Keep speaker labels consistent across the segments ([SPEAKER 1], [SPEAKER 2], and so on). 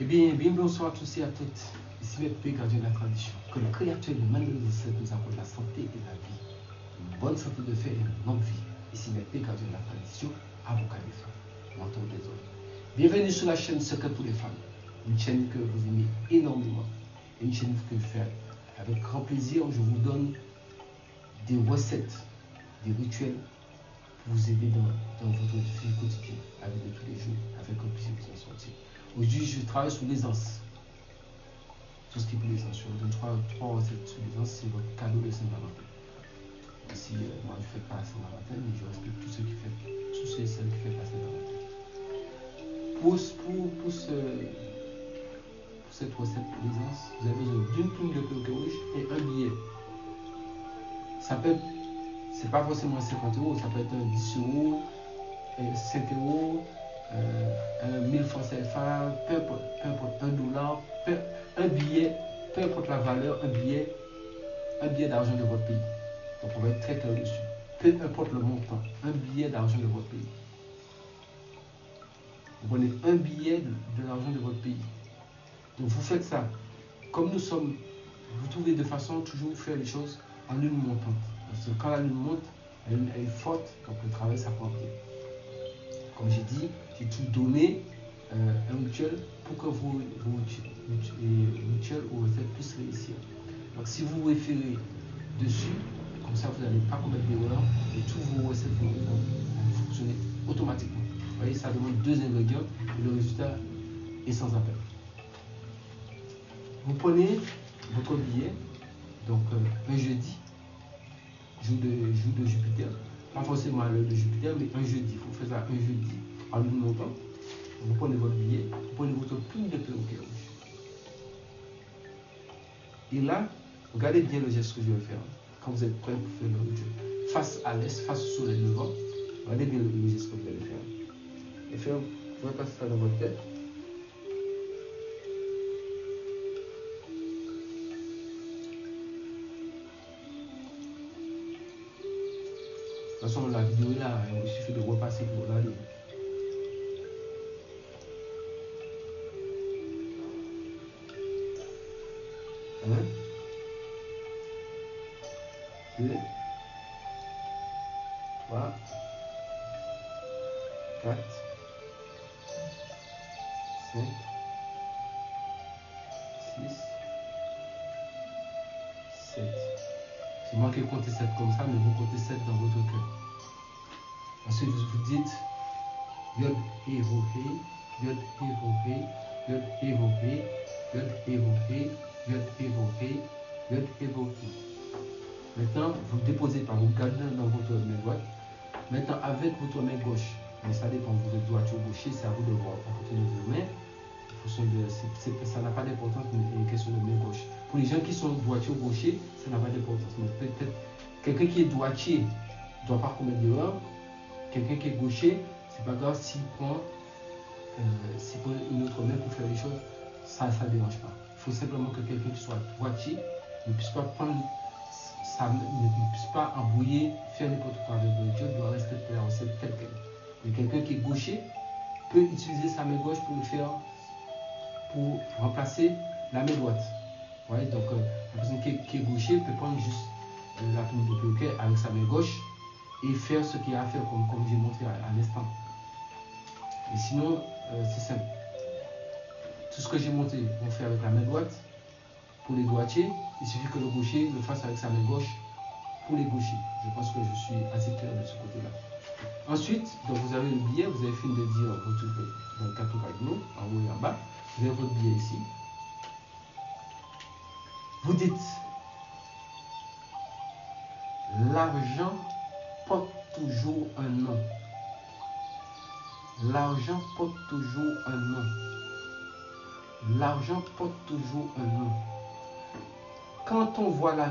[SPEAKER 1] Eh bien, bonsoir à tous et à toutes. Ici Maître P, gardien de la tradition. Que le Créateur de Manuel nous accorde la santé et la vie. Une bonne santé de fer et une longue vie. Ici Maître P, gardien de la tradition, avocat des femmes, mentor des hommes. Bienvenue sur la chaîne Secret pour les femmes. Une chaîne que vous aimez énormément. Une chaîne que je fais avec grand plaisir. Je vous donne des recettes, des rituels pour vous aider dans votre vie quotidienne, avec de tous les jours, avec un plaisir de vous en sortir. Aujourd'hui, je travaille sur l'aisance. Tout ce qui est pour l'aisance. Je vous donne trois recettes sur l'aisance. C'est votre cadeau de Saint-Valentin. Ici, moi, je ne fais pas la Saint-Valentin, mais je respecte tous ceux et celles qui font la Saint-Valentin. Pour cette recette pour l'aisance, vous avez besoin d'une plume de perroquet rouge et un billet. Ça peut être, c'est pas forcément 50 €, ça peut être 10 €, 5 €, 1000 francs CFA, peu importe, $1, un billet, peu importe la valeur, un billet d'argent de votre pays. Donc on va être très clair dessus. Peu importe le montant, un billet d'argent de votre pays. Vous prenez un billet de l'argent de votre pays. Donc vous faites ça. Comme nous sommes, vous trouvez de façon toujours faire les choses en lune montante. Parce que quand la lune monte, elle est forte, donc le travail s'apprend bien. Comme j'ai dit, j'ai tout donné un rituel pour que vos rituels ou recettes puissent réussir. Donc si vous référez dessus, comme ça vous n'allez pas commettre d'erreur et tous vos recettes vont fonctionner automatiquement. Vous voyez, ça demande 2 ingrédients et le résultat est sans appel. Vous prenez votre billet, donc un jeudi, jour de Jupiter, pas forcément à l'heure de Jupiter, mais un jeudi, il faut faire ça un jeudi en lune montante. Vous prenez votre billet, vous prenez votre plume de perroquet rouge. Et là, regardez bien le geste que je vais faire. Quand vous êtes prêt pour faire le rituel, face à l'est, face au soleil levant, regardez bien le geste que vous allez faire. Et faire, vous allez passer ça dans votre tête. De toute façon, la vidéo est là, il suffit de repasser pour regarder. Un, 2, 3, 4, 5, 6, 7. C'est moi qui ai compté 7 comme ça, mais vous comptez 7 dans votre cœur. Ensuite, vous dites Yod Evohe, Yod Evohe, Yod Evohe, Yod Evohe, Yod Evohe, Yod Evohe. Maintenant, vous le déposez par vous gardez dans votre main droite. Maintenant, avec votre main gauche, mais ça dépend, vous êtes droitier ou gaucher, c'est à vous de voir en fonction de vos mains. Ça n'a pas d'importance, mais c'est une question de main gauche. Pour les gens qui sont droitiers ou gauchers, ça n'a pas d'importance. Mais peut-être quelqu'un qui est droitier ne doit pas commettre d'erreur. Quelqu'un qui est gaucher, c'est pas grave s'il prend une autre main pour faire les choses, ça ne dérange pas. Il faut simplement que quelqu'un qui soit droitier ne puisse pas prendre ne puisse pas embrouiller, faire n'importe quoi avec le Dieu, doit respecter la recette telle qu'elle. Mais quelqu'un qui est gaucher peut utiliser sa main gauche pour le faire, pour remplacer la main droite. Ouais, donc la personne qui est gaucher peut prendre juste la plume de perroquet avec sa main gauche et faire ce qu'il y a à faire comme j'ai montré à l'instant. Et sinon, c'est simple. Tout ce que j'ai montré, on fait avec la main droite. Pour les droitiers, il suffit que le gaucher le fasse avec sa main gauche pour les gauchers. Je pense que je suis assez clair de ce côté-là. Ensuite, donc vous avez le billet, vous avez fini de dire votre dans le carton cadeau, en haut et en bas. Vous avez votre billet ici. Vous dites l'argent porte toujours un nom. L'argent porte toujours un nom. L'argent porte toujours un nom. Quand on voit la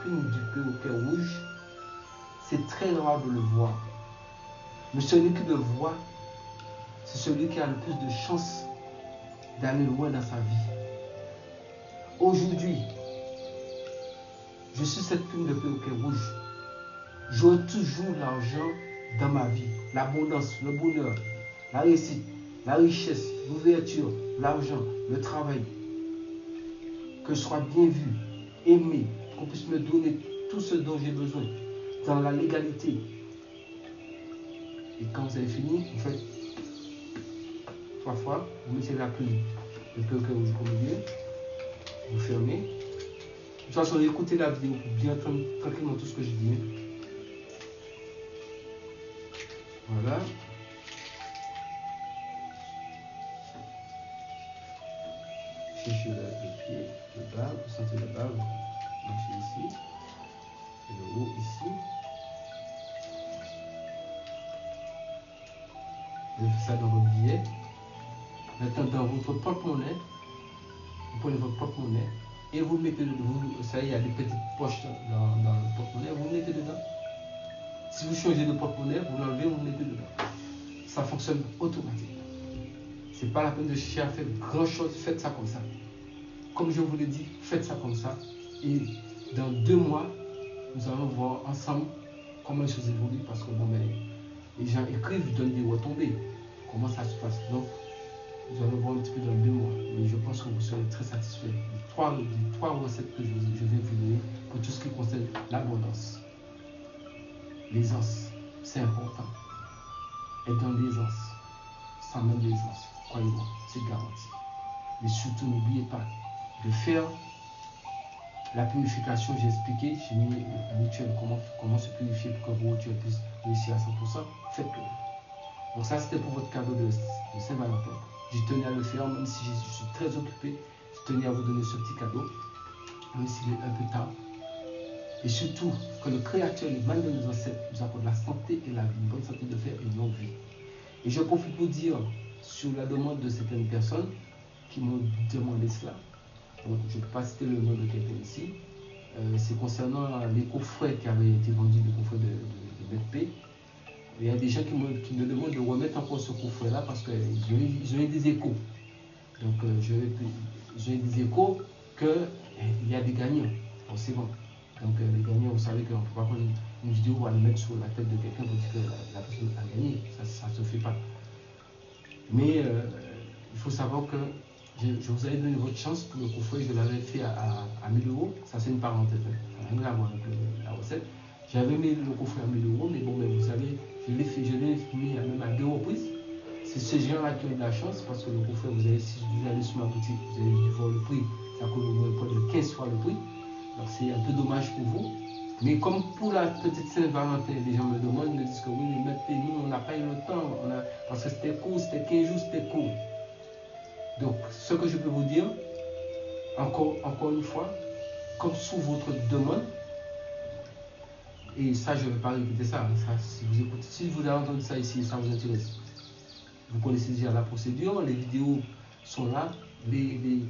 [SPEAKER 1] plume du perroquet rouge, c'est très rare de le voir. Mais celui qui le voit, c'est celui qui a le plus de chances d'aller loin dans sa vie. Aujourd'hui, je suis cette plume de perroquet rouge. J'aurai toujours l'argent dans ma vie, l'abondance, le bonheur, la réussite. la richesse, l'ouverture, l'argent, le travail, que je sois bien vu, aimé, qu'on puisse me donner tout ce dont j'ai besoin, dans la légalité. Et quand vous avez fini, vous faites 3 fois, vous mettez la plume, le peu que vous au milieu, vous fermez. De toute façon, écoutez la vidéo pour bien tranquillement tout ce que je dis. Voilà. Cherchez le pied, le bas, vous sentez le bas, vous marchez ici, et le haut ici. Vous faites ça dans votre billet. Maintenant, dans votre porte-monnaie, vous prenez votre porte-monnaie et vous mettez dedans. Ça, il y a des petites poches dans le porte-monnaie, vous mettez dedans. Si vous changez de porte-monnaie, vous l'enlevez, vous mettez dedans. Ça fonctionne automatiquement. Ce n'est pas la peine de chercher à faire grand chose, faites ça comme ça. Comme je vous l'ai dit, faites ça comme ça. Et dans 2 mois, nous allons voir ensemble comment les choses évoluent parce que bon, ben, les gens écrivent, donnent des retombées. Comment ça se passe. Donc, nous allons voir un petit peu dans 2 mois. Mais je pense que vous serez très satisfait des 3 recettes que je vais vous donner pour tout ce qui concerne l'abondance. L'aisance, c'est important. Être dans l'aisance, sans même l'aisance, croyez-moi, c'est garanti. Mais surtout, n'oubliez pas de faire la purification. J'ai expliqué, j'ai mis un rituel, comment se purifier pour que vos rituels puissent réussir à 100%. Faites-le. Donc ça, c'était pour votre cadeau de Saint-Valentin. Je tenais à le faire, même si je suis très occupé. Je tenais à vous donner ce petit cadeau, même s'il est un peu tard. Et surtout, que le Créateur, le mal de nos ancêtres, nous accorde la santé et la vie, une bonne santé de fer et une longue vie. Et je profite pour dire, sur la demande de certaines personnes qui m'ont demandé cela, donc je ne peux pas citer le nom de quelqu'un ici, c'est concernant les coffrets qui avaient été vendus, les coffrets de BP. Il y a des gens qui me demandent de remettre encore ce coffret-là parce qu'ils ont eu des échos. Donc, j'ai eu des échos qu'il y a des gagnants, forcément. Donc, les gagnants, vous savez qu'on ne peut pas prendre une vidéo pour aller mettre sur la tête de quelqu'un pour dire que la personne a gagné. Ça ne se fait pas. Mais il faut savoir que je vous avais donné votre chance pour le coffret. Je l'avais fait à 1000 €. Ça, c'est une parenthèse. Ça n'a rien à voir avec la recette. J'avais mis le coffret à 1000 €, mais bon, mais vous savez, je l'ai mis même à 2 reprises. C'est ces gens-là qui ont de la chance parce que le coffret, si vous allez sur ma boutique, vous allez voir le prix. Ça coûte au moins près de 15 fois le prix. Donc c'est un peu dommage pour vous. Mais comme pour la petite Saint-Valentin, les gens me demandent, me disent que oui, mais nous, on n'a pas eu le temps, parce que c'était court, c'était 15 jours, c'était court. Donc, ce que je peux vous dire, encore une fois, comme sous votre demande, et ça, je ne vais pas répéter ça, si vous écoutez, si vous avez entendu ça ici, ça vous intéresse. Vous connaissez déjà la procédure, les vidéos sont là, les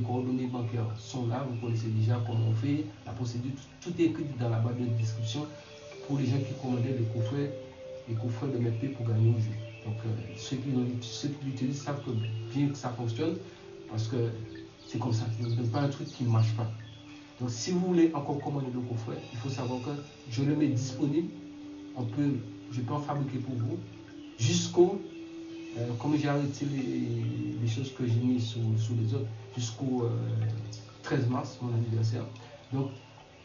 [SPEAKER 1] coordonnées bancaires sont là, vous connaissez déjà comment on fait, la procédure, tout est écrit dans la barre de description pour les gens qui commandaient les coffrets de MP pour gagner au jeu. Donc ceux qui l'utilisent savent que bien que ça fonctionne, parce que c'est comme ça, ce n'est pas un truc qui ne marche pas. Donc si vous voulez encore commander le coffret, il faut savoir que je le mets disponible, je peux en fabriquer pour vous, jusqu'au comme j'ai arrêté les choses que j'ai mises sous les autres jusqu'au 13 mars, mon anniversaire. Donc,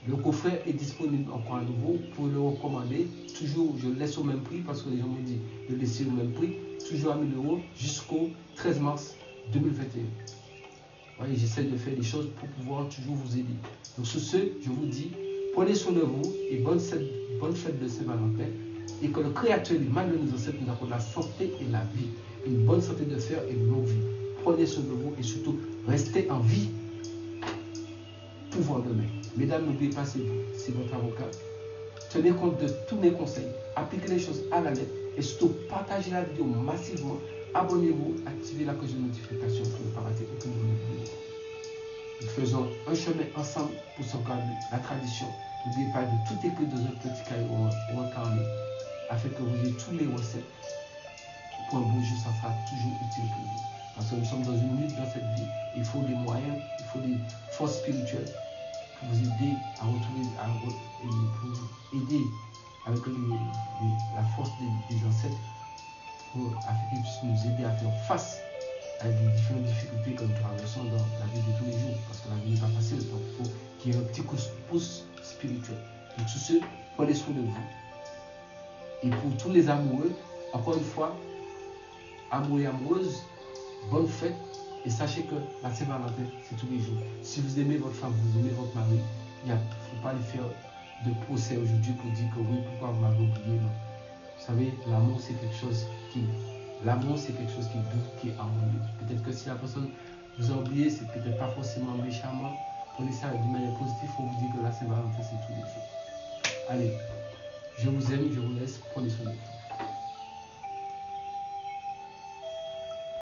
[SPEAKER 1] le coffret est disponible encore à nouveau. Pour le recommander, toujours, je le laisse au même prix parce que les gens m'ont dit de laisser au même prix, toujours à 1000 € jusqu'au 13 mars 2021. Voyez, j'essaie de faire des choses pour pouvoir toujours vous aider. Donc, sur ce, je vous dis, prenez soin de vous et bonne fête de Saint-Valentin. Et que le Créateur du mal de nos ancêtres nous accorde la santé et la vie, une bonne santé de fer et une longue vie. Prenez soin de vous et surtout, restez en vie pour voir demain. Mesdames, n'oubliez pas, c'est votre avocat. Tenez compte de tous mes conseils, appliquez les choses à la lettre et surtout, partagez la vidéo massivement. Abonnez-vous, activez la cloche de notification pour ne pas rater aucune vidéo. Nous faisons un chemin ensemble pour sauvegarder la tradition. N'oubliez pas de tout écrire dans un petit cahier ou un carnet, afin que vous ayez tous les recettes pour un beau jeu, ça sera toujours utile pour vous. Parce que nous sommes dans une lutte dans cette vie, il faut des moyens, il faut des forces spirituelles pour vous aider à retrouver, pour vous aider avec la force des ancêtres afin qu'il puisse nous aider à faire face à des différentes difficultés que nous traversons dans la vie de tous les jours. Parce que la vie n'est pas facile, donc il faut qu'il y ait un petit coup de pouce spirituel. Donc sur ce, prenez soin de vous. Et pour tous les amoureux, encore une fois, amoureux et amoureuses, bonne fête. Et sachez que la Saint-Valentin, c'est tous les jours. Si vous aimez votre femme, vous aimez votre mari, il ne faut pas lui faire de procès aujourd'hui pour dire que oui, pourquoi vous m'avez oublié. Non. Vous savez, l'amour, c'est quelque chose qui... L'amour, c'est quelque chose qui est doux, qui est harmonieux. Peut-être que si la personne vous a oublié, c'est peut-être pas forcément méchamment. Prenez ça d'une manière positive pour vous dire que la Saint-Valentin, c'est tous les jours. Allez, je vous aime, je vous laisse. Prenez soin de vous.